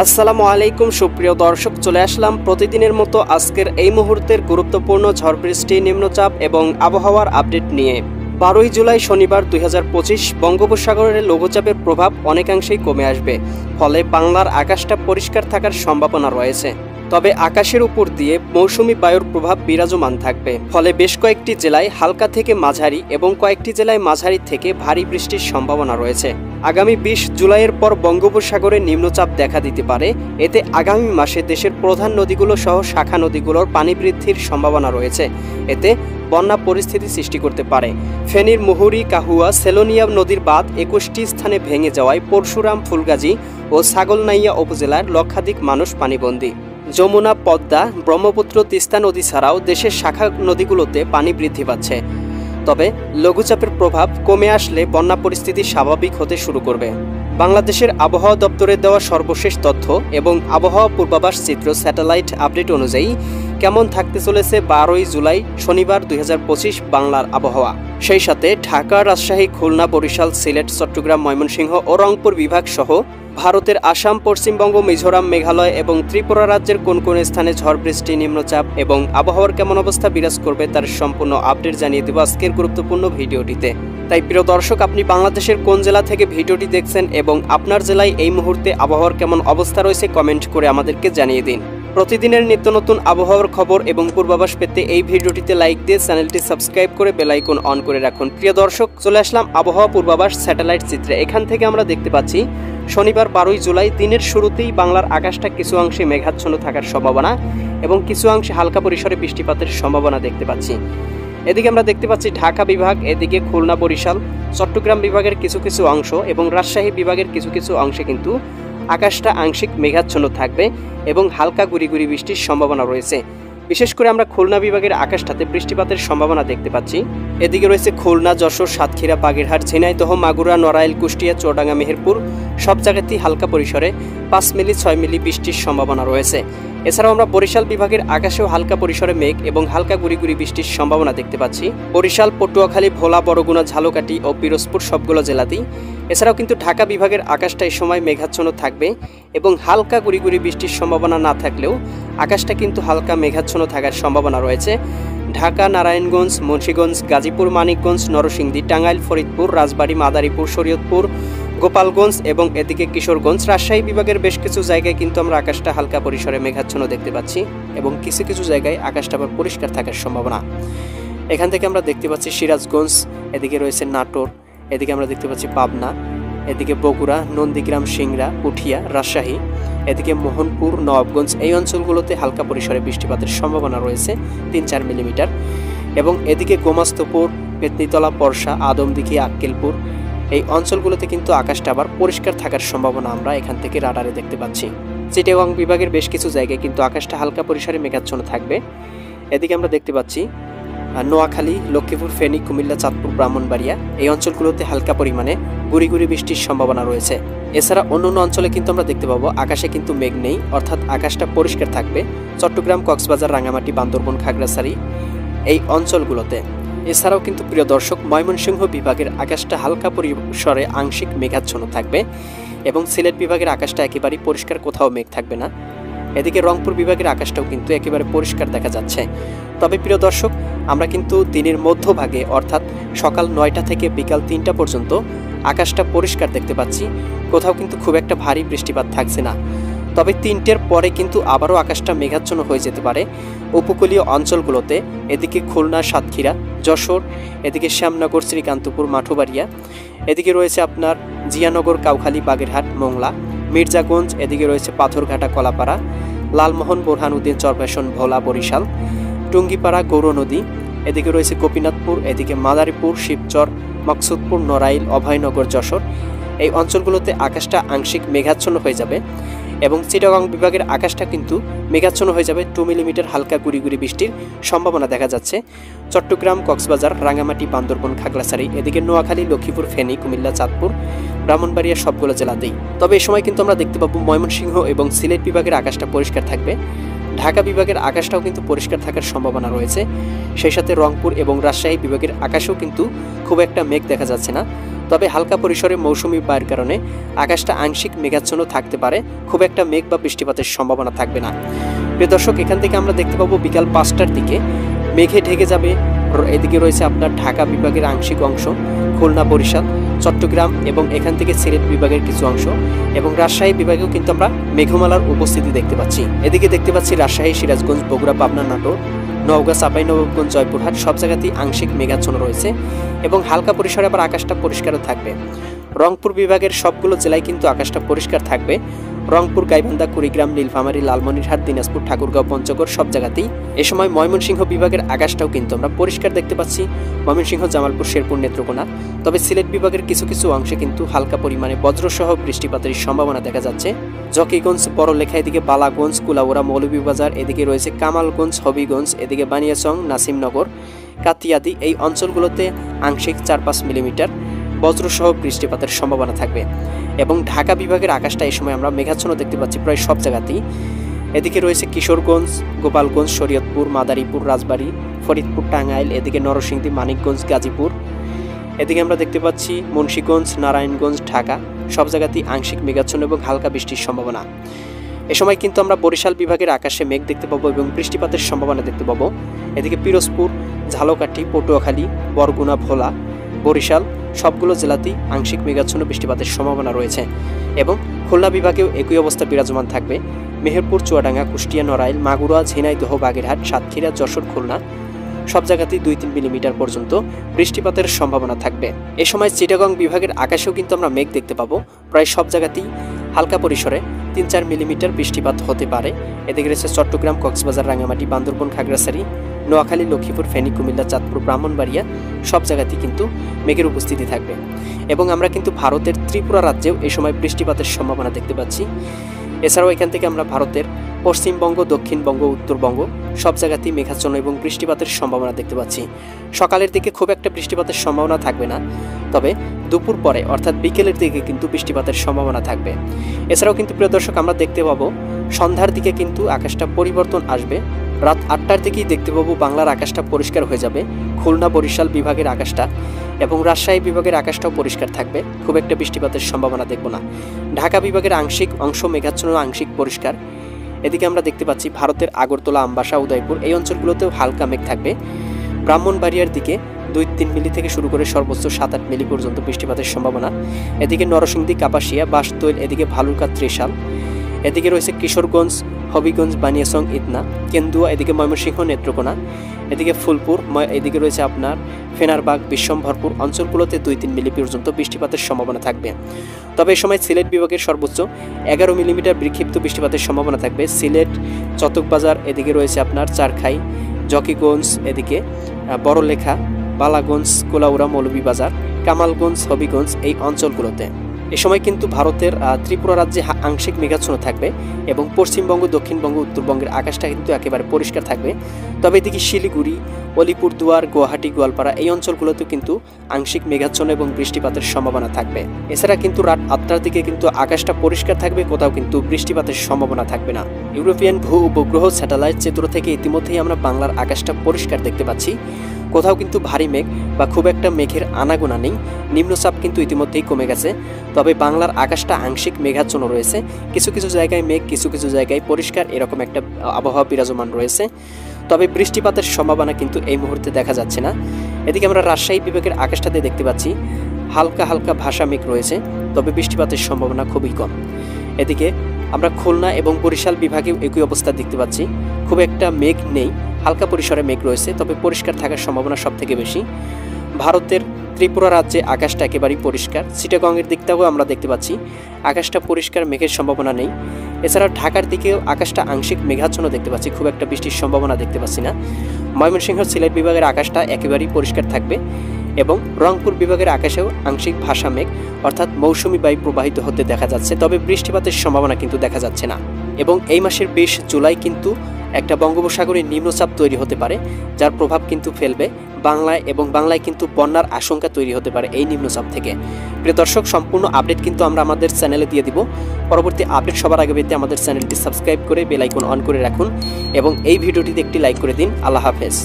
আসসালামু আলাইকুম সুপ্রিয় দর্শক, চলে আসলাম প্রতিদিনের মতো আজকের এই মুহূর্তের গুরুত্বপূর্ণ ঝড় বৃষ্টি, নিম্নচাপ এবং আবহাওয়ার আপডেট নিয়ে। 12ই জুলাই শনিবার 2025 বঙ্গোপসাগরের লঘুচাপের প্রভাব অনেকাংশেই কমে আসবে, ফলে বাংলার আকাশটা পরিষ্কার থাকার সম্ভাবনা রয়েছে। তবে আকাশের উপর দিয়ে মৌসুমি বায়ুর প্রভাব বিরাজমান থাকবে, ফলে বেশ কয়েকটি জেলায় হালকা থেকে মাঝারি এবং কয়েকটি জেলায় মাঝারি থেকে ভারী বৃষ্টির সম্ভাবনা রয়েছে। আগামী 20 জুলাইয়ের পর বঙ্গোপসাগরে নিম্নচাপ দেখা দিতে পারে। এতে আগামী মাসে দেশের প্রধান নদীগুলো সহ শাখা নদীগুলোর পানি বৃদ্ধির সম্ভাবনা রয়েছে। এতে বন্যা পরিস্থিতি সৃষ্টি করতে পারে। ফেনীর মুহুরী, কাহুয়া, সেলোনিয়া নদীর বাঁধ 21টি স্থানে ভেঙে যাওয়ায় পরশুরাম, ফুলগাজী ও ছাগলনাইয়া উপজেলার লক্ষাধিক মানুষ পানিবন্দী। যমুনা, পদ্মা, ব্রহ্মপুত্র, তিস্তা নদী ছাড়াও দেশের শাখা নদীগুলোতে পানি বৃদ্ধি পাচ্ছে। তবে লঘুচাপের প্রভাব কমে আসলে বন্যা পরিস্থিতি স্বাভাবিক হতে শুরু করবে। বাংলাদেশের আবহাওয়া দপ্তরের দেওয়া সর্বশেষ তথ্য এবং আবহাওয়া পূর্বাভাস চিত্র স্যাটেলাইট আপডেট অনুযায়ী কেমন থাকতে চলেছে 12ই জুলাই শনিবার 2025 বাংলার আবহাওয়া। সেই সাথে ঢাকা, রাজশাহী, খুলনা, বরিশাল, সিলেট, চট্টগ্রাম, ময়মনসিংহ ও রংপুর বিভাগ সহ ভারতের আসাম, পশ্চিমবঙ্গ, মিজোরাম, মেঘালয় এবং ত্রিপুরা রাজ্যের কোন কোন স্থানে ঝড় বৃষ্টি, নিম্নচাপ এবং আবহাওয়ার কেমন অবস্থা বিরাজ করবে তার সম্পূর্ণ আপডেট জানিয়ে দেব আজকের গুরুত্বপূর্ণ ভিডিওটিতে। তাই প্রিয় দর্শক, আপনি বাংলাদেশের কোন জেলা থেকে ভিডিওটি দেখছেন এবং আপনার জেলায় এই মুহূর্তে আবহাওয়ার কেমন অবস্থা রয়েছে কমেন্ট করে আমাদেরকে জানিয়ে দিন। প্রতিদিনের নিত্য নতুন আবহাওয়ার খবর এবং পূর্বাভাস পেতে এই ভিডিওটিতে লাইক দিয়ে চ্যানেলটি সাবস্ক্রাইব করে বেল আইকন অন করে রাখুন। প্রিয় দর্শক, চলে আসলাম আবহাওয়া পূর্বাভাস স্যাটেলাইট চিত্রে। এখান থেকে আমরা দেখতে পাচ্ছি শনিবার 12ই জুলাই দিনের শুরুতেই বাংলার আকাশটা কিছু অংশে মেঘাচ্ছন্ন থাকার সম্ভাবনা এবং কিছু অংশে হালকা পরিসরে বৃষ্টিপাতের সম্ভাবনা দেখতে পাচ্ছি। এদিকে আমরা দেখতে পাচ্ছি ঢাকা বিভাগ, এদিকে খুলনা, বরিশাল, চট্টগ্রাম বিভাগের কিছু কিছু অংশ এবং রাজশাহী বিভাগের কিছু কিছু অংশে কিন্তু আকাশটা আংশিক মেঘাচ্ছন্ন থাকবে এবং হালকা গুড়ি গুড়ি বৃষ্টির সম্ভাবনা রয়েছে। বিশেষ করে আমরা খুলনা বিভাগের আকাশটাতে বৃষ্টিপাতের সম্ভাবনা দেখতে পাচ্ছি। এদিকে রয়েছে খুলনা, যশোর, সাতক্ষীরা, বাগেরহাট, ঝিনাইদহ, মাগুরা, নড়াইল, কুষ্টিয়া, চুয়াডাঙ্গা, মেহেরপুর সব জায়গাতেই হালকা পরিসরে 5 মিলি 6 মিলি বৃষ্টির সম্ভাবনা রয়েছে। এছাড়াও আমরা বরিশাল বিভাগের আকাশেও হালকা পরিসরে মেঘ এবং হালকা গুড়ি গুড়ি বৃষ্টির সম্ভাবনা দেখতে পাচ্ছি। বরিশাল, পটুয়াখালী, ভোলা, বরগুনা, ঝালকাঠি ও পিরোজপুর সবগুলো জেলাতেই। এছাড়াও কিন্তু ঢাকা বিভাগের আকাশটা এই সময় মেঘাচ্ছন্ন থাকবে এবং হালকা গুড়ি গুড়ি বৃষ্টির সম্ভাবনা না থাকলেও আকাশটা কিন্তু হালকা মেঘাচ্ছন্ন থাকার সম্ভাবনা রয়েছে। ঢাকা, নারায়ণগঞ্জ, মুন্সিগঞ্জ, গাজীপুর, মানিকগঞ্জ, নরসিংদী, টাঙ্গাইল, ফরিদপুর, রাজবাড়ী, মাদারীপুর, শরীয়তপুর, গোপালগঞ্জ এবং এদিকে কিশোরগঞ্জ, রাজশাহী বিভাগের বেশ কিছু জায়গায় কিন্তু আমরা আকাশটা হালকা পরিসরে মেঘাচ্ছন্ন দেখতে পাচ্ছি এবং কিছু কিছু জায়গায় আকাশটা আবার পরিষ্কার থাকার সম্ভাবনা। এখান থেকে আমরা দেখতে পাচ্ছি সিরাজগঞ্জ, এদিকে রয়েছে নাটোর, এদিকে আমরা দেখতে পাচ্ছি পাবনা, এদিকে বগুড়া, নন্দীগ্রাম, সিংড়া, পুঠিয়া, রাজশাহী, এদিকে মোহনপুর, নবাবগঞ্জ এই অঞ্চলগুলোতে হালকা পরিসরে বৃষ্টিপাতের সম্ভাবনা রয়েছে 3-4 মিলিমিটার এবং এদিকে গোমাস্তপুর, পেতনিতলা, পরশা, আদমদিঘি, আক্কেলপুর এই অঞ্চলগুলোতে কিন্তু আকাশটা আবার পরিষ্কার থাকার সম্ভাবনা আমরা এখান থেকে রাডারে দেখতে পাচ্ছি। চিটাগং বিভাগের বেশ কিছু জায়গায় কিন্তু আকাশটা হালকা পরিসরে মেঘাচ্ছন্ন থাকবে। এদিকে আমরা দেখতে পাচ্ছি নোয়াখালী, লক্ষ্মীপুর, ফেনী, কুমিল্লা, চাঁদপুর, ব্রাহ্মণবাড়িয়া এই অঞ্চলগুলোতে হালকা পরিমাণে গুড়ি গুড়ি বৃষ্টির সম্ভাবনা রয়েছে। এছাড়া অন্যান্য অঞ্চলে কিন্তু আমরা দেখতে পাবো আকাশে কিন্তু মেঘ নেই, অর্থাৎ আকাশটা পরিষ্কার থাকবে চট্টগ্রাম, কক্সবাজার, রাঙামাটি, বান্দরবন, খাগড়াছড়ি এই অঞ্চলগুলোতে। এছাড়াও কিন্তু প্রিয় দর্শক, ময়মনসিংহ বিভাগের আকাশটা হালকা পরিসরে আংশিক মেঘাচ্ছন্ন থাকবে এবং সিলেট বিভাগের আকাশটা একেবারেই পরিষ্কার, কোথাও মেঘ থাকবে না। এদিকে রংপুর বিভাগের আকাশটাও কিন্তু একেবারে পরিষ্কার দেখা যাচ্ছে। তবে প্রিয় দর্শক, আমরা কিন্তু দিনের মধ্যভাগে অর্থাৎ সকাল 9টা থেকে বিকাল 3টা পর্যন্ত আকাশটা পরিষ্কার দেখতে পাচ্ছি, কোথাও কিন্তু খুব একটা ভারী বৃষ্টিপাত থাকছে না। তবে 3টের পরে কিন্তু আবারও আকাশটা মেঘাচ্ছন্ন হয়ে যেতে পারে উপকূলীয় অঞ্চলগুলোতে। এদিকে খুলনা, সাতক্ষীরা, যশোর, এদিকে শ্যামনগর, শ্রীকান্তপুর, মাঠুবাড়িয়া, এদিকে রয়েছে আপনার জিয়ানগর, কাউখালী, বাগেরহাট, মোংলা, মির্জাগঞ্জ, এদিকে রয়েছে পাথরঘাটা, কলাপাড়া, লালমোহন, বোরহানুদ্দিন, চরফ্যাশন, ভোলা, বরিশাল, টুঙ্গিপাড়া, গৌরনদী, এদিকে রয়েছে গোপীনাথপুর, এদিকে মাদারীপুর, শিবচর, মকসুদপুর, নড়াইল, অভয়নগর, যশোর এই অঞ্চলগুলোতে আকাশটা আংশিক মেঘাচ্ছন্ন হয়ে যাবে এবং চিটাগং বিভাগের আকাশটা কিন্তু মেঘাচ্ছন্ন হয়ে যাবে। 2 মিলিমিটার হালকা গুড়ি গুড়ি বৃষ্টির সম্ভাবনা দেখা যাচ্ছে চট্টগ্রাম, কক্সবাজার, রাঙামাটি, বান্দরবন, খাগড়াছড়ি, এদিকে নোয়াখালী, লক্ষ্মীপুর, ফেনী, কুমিল্লা, চাঁদপুর, ব্রাহ্মণবাড়িয়া সবগুলো জেলাতেই। তবে এই সময় কিন্তু আমরা দেখতে পাবো ময়মনসিংহ এবং সিলেট বিভাগের আকাশটা পরিষ্কার থাকবে। ঢাকা বিভাগের আকাশটাও কিন্তু পরিষ্কার থাকার সম্ভাবনা রয়েছে। সেই সাথে রংপুর এবং রাজশাহী বিভাগের আকাশেও কিন্তু খুব একটা মেঘ দেখা যাচ্ছে না। তবে হালকা পরিসরে মৌসুমি বায়ুর কারণে আকাশটা আংশিক মেঘাচ্ছন্ন থাকতে পারে, খুব একটা মেঘ বা বৃষ্টিপাতের সম্ভাবনা থাকবে না। প্রিয় দর্শক, এখান থেকে আমরা দেখতে পাবো বিকাল 5টার দিকে মেঘে ঢেকে যাবে। এদিকে রয়েছে আপনার ঢাকা বিভাগের আংশিক অংশ, খুলনা, বরিশাল, চট্টগ্রাম এবং এখান থেকে সিলেট বিভাগের কিছু অংশ এবং রাজশাহী বিভাগেও কিন্তু আমরা মেঘমালার উপস্থিতি দেখতে পাচ্ছি। এদিকে দেখতে পাচ্ছি রাজশাহী, সিরাজগঞ্জ, বগুড়া, পাবনা, নাটোর, নওগাঁ, চাঁপাইনবাবগঞ্জ, জয়পুরহাট সব জায়গাতেই আংশিক মেঘাচ্ছন্ন রয়েছে এবং হালকা পরিসরে আবার আকাশটা পরিষ্কারও থাকবে। রংপুর বিভাগের সবগুলো জেলায় কিন্তু আকাশটা পরিষ্কার থাকবে। রংপুর, গাইবান্ধা, কুড়িগ্রাম, নীলফামারী, লালমনিরহাট, দিনাজপুর, ঠাকুরগাঁও, পঞ্চগড় সব জায়গাতেই এ সময় ময়মনসিংহ বিভাগের আকাশটাও কিন্তু আমরা পরিষ্কার দেখতে পাচ্ছি। ময়মনসিংহ, জামালপুর, শেরপুর, নেত্রকোনা। তবে সিলেট বিভাগের কিছু কিছু অংশে কিন্তু হালকা পরিমাণে বজ্রসহ বৃষ্টিপাতের সম্ভাবনা দেখা যাচ্ছে। জকিগঞ্জ, বড়লেখা, এদিকে বালাগঞ্জ, কুলাউড়া, মৌলভীবাজার, এদিকে রয়েছে কামালগঞ্জ, হবিগঞ্জ, এদিকে বানিয়াচং, নাসিমনগর, কাতিয়াদি এই অঞ্চলগুলোতে আংশিক 4-5 মিলিমিটার বজ্রসহ বৃষ্টিপাতের সম্ভাবনা থাকবে এবং ঢাকা বিভাগের আকাশটা এই সময় আমরা মেঘাচ্ছন্ন দেখতে পাচ্ছি প্রায় সব জায়গাতেই। এদিকে রয়েছে কিশোরগঞ্জ, গোপালগঞ্জ, শরীয়তপুর, মাদারীপুর, রাজবাড়ী, ফরিদপুর, টাঙ্গাইল, এদিকে নরসিংদী, মানিকগঞ্জ, গাজীপুর, এদিকে আমরা দেখতে পাচ্ছি মুন্সিগঞ্জ, নারায়ণগঞ্জ, ঢাকা সব জায়গাতেই আংশিক মেঘাচ্ছন্ন এবং হালকা বৃষ্টির সম্ভাবনা। এ সময় কিন্তু আমরা বরিশাল বিভাগের আকাশে মেঘ দেখতে পাবো এবং বৃষ্টিপাতের সম্ভাবনা দেখতে পাবো। এদিকে পিরোজপুর, ঝালকাঠি, পটুয়াখালী, বরগুনা, ভোলা, বরিশাল সবগুলো জেলাতেই আংশিক মেঘাচ্ছন্ন বৃষ্টিপাতের সম্ভাবনা রয়েছে এবং খুলনা বিভাগেও একই অবস্থা বিরাজমান থাকবে। মেহেরপুর, চুয়াডাঙ্গা, কুষ্টিয়া, নড়াইল, মাগুরা, ঝিনাইদহ, বাগেরহাট, সাতক্ষীরা, যশোর, খুলনা সব জায়গাতেই 2-3 মিলিমিটার পর্যন্ত বৃষ্টিপাতের সম্ভাবনা থাকবে। এ সময় চিটাগং বিভাগের আকাশেও কিন্তু আমরা মেঘ দেখতে পাবো প্রায় সব জায়গাতেই হালকা পরিসরে 3-4 মিলিমিটার বৃষ্টিপাত হতে পারে। এদিকে রয়েছে চট্টগ্রাম, কক্সবাজার, রাঙ্গামাটি, বান্দরবন, খাগড়াছড়ি, নোয়াখালী, লক্ষ্মীপুর, ফেনী, কুমিল্লা, চাঁদপুর, ব্রাহ্মণবাড়িয়া সব জায়গাতেই কিন্তু মেঘের উপস্থিতি থাকবে এবং আমরা কিন্তু ভারতের ত্রিপুরা রাজ্যেও এই সময় বৃষ্টিপাতের সম্ভাবনা দেখতে পাচ্ছি। এছাড়াও এখান থেকে আমরা ভারতের পশ্চিমবঙ্গ, দক্ষিণবঙ্গ, উত্তরবঙ্গ সব জায়গাতেই মেঘাচ্ছন্ন এবং বৃষ্টিপাতের সম্ভাবনা দেখতে পাচ্ছি। সকালের দিকে খুব একটা বৃষ্টিপাতের সম্ভাবনা থাকবে না, তবে দুপুর পরে অর্থাৎ বিকেলের দিকে কিন্তু বৃষ্টিপাতের সম্ভাবনা থাকবে। এছাড়াও কিন্তু প্রিয় দর্শক, আমরা দেখতে পাবো সন্ধ্যার দিকে কিন্তু আকাশটা পরিবর্তন আসবে। রাত 8টার দিকেই দেখতে পাবো বাংলার আকাশটা পরিষ্কার হয়ে যাবে। খুলনা, বরিশাল বিভাগের আকাশটা এবং রাজশাহী বিভাগের আকাশটাও পরিষ্কার থাকবে, খুব একটা বৃষ্টিপাতের সম্ভাবনা দেখব না। ঢাকা বিভাগের আংশিক অংশ মেঘাচ্ছন্ন, আংশিক পরিষ্কার। এদিকে আমরা দেখতে পাচ্ছি ভারতের আগরতলা, আমবাসা, উদয়পুর এই অঞ্চলগুলোতেও হালকা মেঘ থাকবে। ব্রাহ্মণবাড়িয়ার দিকে 2-3 মিলি থেকে শুরু করে সর্বোচ্চ 7-8 মিলি পর্যন্ত বৃষ্টিপাতের সম্ভাবনা। এদিকে নরসিংদী, কাপাসিয়া, বাঁশতৈল, এদিকে ভালুকা, ত্রিশাল, এদিকে রয়েছে কিশোরগঞ্জ, হবিগঞ্জ, বানিয়াচং, ইদনা, কেন্দুয়া, এদিকে ময়মনসিংহ, নেত্রকোনা, এদিকে ফুলপুর, এদিকে রয়েছে আপনার ফেনারবাগ, বিশ্বম্ভরপুর অঞ্চলগুলোতে 2-3 মিলি পর্যন্ত বৃষ্টিপাতের সম্ভাবনা থাকবে। তবে এই সময় সিলেট বিভাগের সর্বোচ্চ 11 মিলিমিটার বিক্ষিপ্ত বৃষ্টিপাতের সম্ভাবনা থাকবে। সিলেট, চটকবাজার, এদিকে রয়েছে আপনার চারখাই, জকিগঞ্জ, এদিকে বড়লেখা, বালাগঞ্জ, কুলাউড়া, মৌলভীবাজার, কামালগঞ্জ, হবিগঞ্জ এই অঞ্চলগুলোতে এ সময় কিন্তু ভারতের ত্রিপুরা রাজ্যে আংশিক মেঘাচ্ছন্ন থাকবে এবং পশ্চিমবঙ্গ, দক্ষিণবঙ্গ, উত্তরবঙ্গের আকাশটা কিন্তু একেবারে পরিষ্কার থাকবে। তবে এদিকে শিলিগুড়ি, অলিপুরদুয়ার, গুয়াহাটি, গোয়ালপাড়া এই অঞ্চলগুলোতেও কিন্তু আংশিক মেঘাচ্ছন্ন এবং বৃষ্টিপাতের সম্ভাবনা থাকবে। এছাড়া কিন্তু রাত 8টার দিকে কিন্তু আকাশটা পরিষ্কার থাকবে, কোথাও কিন্তু বৃষ্টিপাতের সম্ভাবনা থাকবে না। ইউরোপিয়ান ভূ উপগ্রহ স্যাটেলাইট চিত্র থেকে ইতিমধ্যেই আমরা বাংলার আকাশটা পরিষ্কার দেখতে পাচ্ছি, কোথাও কিন্তু ভারী মেঘ বা খুব একটা মেঘের আনাগোনা নেই। নিম্নচাপ কিন্তু ইতিমধ্যেই কমে গেছে, তবে বাংলার আকাশটা আংশিক মেঘাচ্ছন্ন রয়েছে। কিছু কিছু জায়গায় মেঘ, কিছু কিছু জায়গায় পরিষ্কার, এরকম একটা আবহাওয়া বিরাজমান রয়েছে। তবে বৃষ্টিপাতের সম্ভাবনা কিন্তু এই মুহূর্তে দেখা যাচ্ছে না। এদিকে আমরা রাজশাহী বিভাগের আকাশটাতে দেখতে পাচ্ছি হালকা হালকা ভাসা মেঘ রয়েছে, তবে বৃষ্টিপাতের সম্ভাবনা খুবই কম। এদিকে আমরা খুলনা এবং বরিশাল বিভাগেও একই অবস্থা দেখতে পাচ্ছি, খুব একটা মেঘ নেই, হালকা পরিসরে মেঘ রয়েছে, তবে পরিষ্কার থাকার সম্ভাবনা সবথেকে বেশি। ভারতের ত্রিপুরা রাজ্যে আকাশটা একেবারেই পরিষ্কার। চিটাগংয়ের দিকটাও আমরা দেখতে পাচ্ছি আকাশটা পরিষ্কার, মেঘের সম্ভাবনা নেই। এছাড়া ঢাকার দিকেও আকাশটা আংশিক মেঘাচ্ছন্ন দেখতে পাচ্ছি, খুব একটা বৃষ্টির সম্ভাবনা দেখতে পাচ্ছি না। ময়মনসিংহ, সিলেট বিভাগের আকাশটা একেবারেই পরিষ্কার থাকবে এবং রংপুর বিভাগের আকাশেও আংশিক ভাসা মেঘ অর্থাৎ মৌসুমি বায়ু প্রবাহিত হতে দেখা যাচ্ছে, তবে বৃষ্টিপাতের সম্ভাবনা কিন্তু দেখা যাচ্ছে না। এবং এই মাসের 20 জুলাই কিন্তু একটা বঙ্গোপসাগরে নিম্নচাপ তৈরি হতে পারে, যার প্রভাব কিন্তু ফেলবে বাংলায় এবং বাংলায় কিন্তু বন্যার আশঙ্কা তৈরি হতে পারে এই নিম্নচাপ থেকে। প্রিয় দর্শক, সম্পূর্ণ আপডেট কিন্তু আমরা আমাদের চ্যানেলে দিয়ে দিব। পরবর্তী আপডেট সবার আগে পেতে আমাদের চ্যানেলটি সাবস্ক্রাইব করে বেল আইকন অন করে রাখুন এবং এই ভিডিওটিতে একটি লাইক করে দিন। আল্লাহ হাফেজ।